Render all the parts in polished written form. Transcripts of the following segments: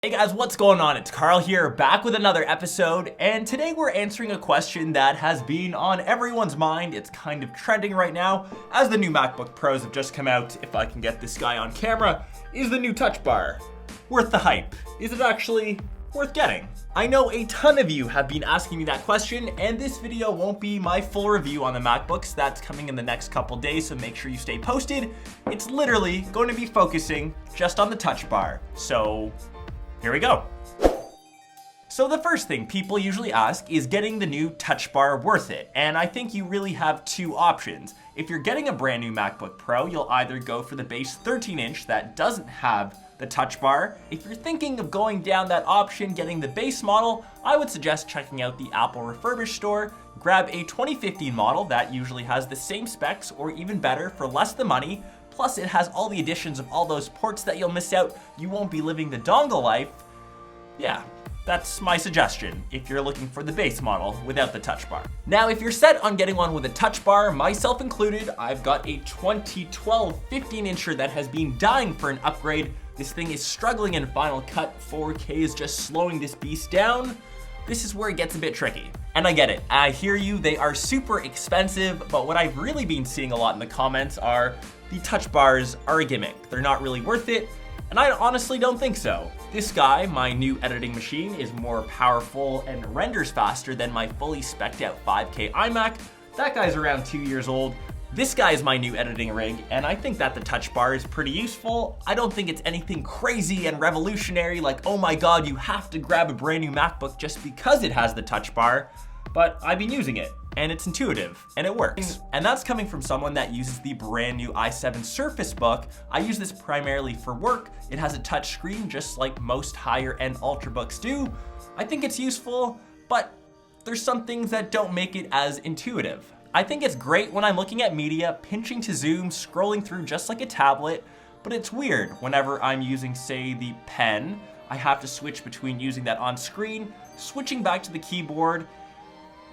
Hey guys, what's going on? It's Karl here, back with another episode, and today we're answering a question that has been on everyone's mind. It's kind of trending right now, as the new MacBook Pros have just come out. If I can get this guy on camera, is the new Touch Bar worth the hype? Is it actually worth getting? I know a ton of you have been asking me that question, and this video won't be my full review on the MacBooks. That's coming in the next couple days, so make sure you stay posted. It's literally going to be focusing just on the Touch Bar. So here we go. So the first thing people usually ask is getting the new Touch Bar worth it? And I think you really have two options. If you're getting a brand new MacBook Pro, you'll either go for the base 13-inch that doesn't have the Touch Bar. If you're thinking of going down that option, getting the base model, I would suggest checking out the Apple refurbished store. Grab a 2015 model that usually has the same specs or even better for less the money. Plus it has all the additions of all those ports that you'll miss out. You won't be living the dongle life. Yeah, that's my suggestion if you're looking for the base model without the Touch Bar. Now, if you're set on getting one with a Touch Bar, myself included, I've got a 2012 15-incher that has been dying for an upgrade. This thing is struggling in Final Cut. 4K is just slowing this beast down. This is where it gets a bit tricky. And I get it, I hear you, they are super expensive, but what I've really been seeing a lot in the comments are the Touch Bars are a gimmick. They're not really worth it, and I honestly don't think so. This guy, my new editing machine, is more powerful and renders faster than my fully spec'd out 5K iMac. That guy's around 2 years old. This guy is my new editing rig, and I think that the Touch Bar is pretty useful. I don't think it's anything crazy and revolutionary like, oh my god, you have to grab a brand new MacBook just because it has the Touch Bar, but I've been using it, and it's intuitive, and it works. And that's coming from someone that uses the brand new i7 Surface Book. I use this primarily for work. It has a touch screen just like most higher end Ultrabooks do. I think it's useful, but there's some things that don't make it as intuitive. I think it's great when I'm looking at media, pinching to zoom, scrolling through just like a tablet, but it's weird whenever I'm using, say, the pen. I have to switch between using that on screen, switching back to the keyboard.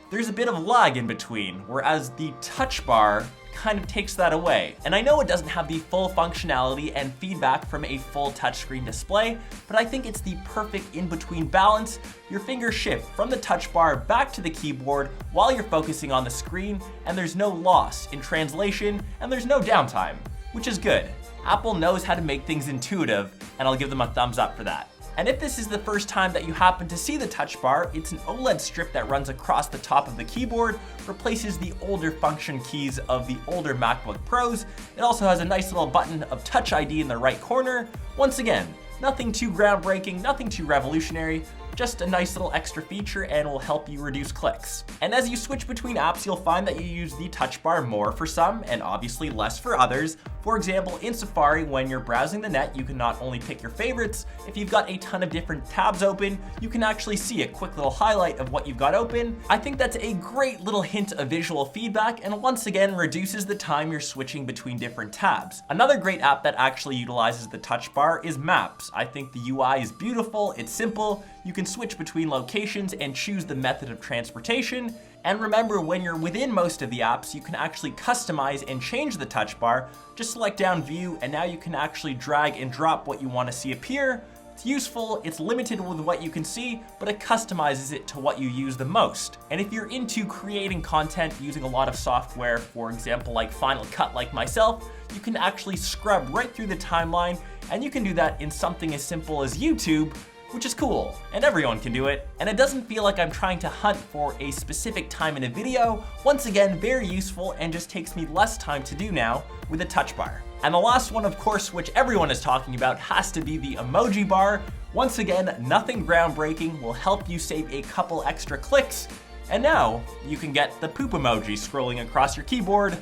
There's a bit of lag in between, whereas the Touch Bar kind of takes that away. And I know it doesn't have the full functionality and feedback from a full touchscreen display, but I think it's the perfect in-between balance. Your fingers shift from the Touch Bar back to the keyboard while you're focusing on the screen, and there's no loss in translation, and there's no downtime, which is good. Apple knows how to make things intuitive, and I'll give them a thumbs up for that. And if this is the first time that you happen to see the Touch Bar, it's an OLED strip that runs across the top of the keyboard, replaces the older function keys of the older MacBook Pros. It also has a nice little button of Touch ID in the right corner. Once again, nothing too groundbreaking, nothing too revolutionary, just a nice little extra feature and will help you reduce clicks. And as you switch between apps, you'll find that you use the Touch Bar more for some and obviously less for others. For example, in Safari, when you're browsing the net, you can not only pick your favorites, if you've got a ton of different tabs open, you can actually see a quick little highlight of what you've got open. I think that's a great little hint of visual feedback and once again reduces the time you're switching between different tabs. Another great app that actually utilizes the Touch Bar is Maps. I think the UI is beautiful, it's simple, you can switch between locations and choose the method of transportation. And remember, when you're within most of the apps, you can actually customize and change the Touch Bar. Just select down View, and now you can actually drag and drop what you want to see appear. It's useful, it's limited with what you can see, but it customizes it to what you use the most. And if you're into creating content using a lot of software, for example, like Final Cut like myself, you can actually scrub right through the timeline, and you can do that in something as simple as YouTube, which is cool, and everyone can do it. And it doesn't feel like I'm trying to hunt for a specific time in a video. Once again, very useful and just takes me less time to do now with a Touch Bar. And the last one, of course, which everyone is talking about, has to be the Emoji Bar. Once again, nothing groundbreaking, will help you save a couple extra clicks. And now you can get the poop emoji scrolling across your keyboard.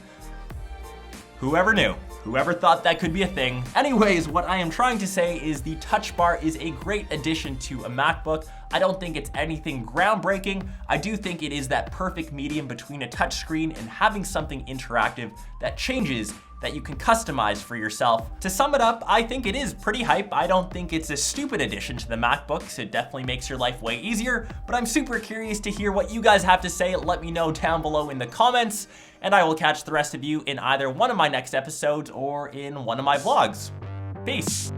Whoever knew? Whoever thought that could be a thing? Anyways, what I am trying to say is the Touch Bar is a great addition to a MacBook. I don't think it's anything groundbreaking. I do think it is that perfect medium between a touchscreen and having something interactive that changes, that you can customize for yourself. To sum it up, I think it is pretty hype. I don't think it's a stupid addition to the MacBooks. It definitely makes your life way easier, but I'm super curious to hear what you guys have to say. Let me know down below in the comments, and I will catch the rest of you in either one of my next episodes or in one of my vlogs. Peace.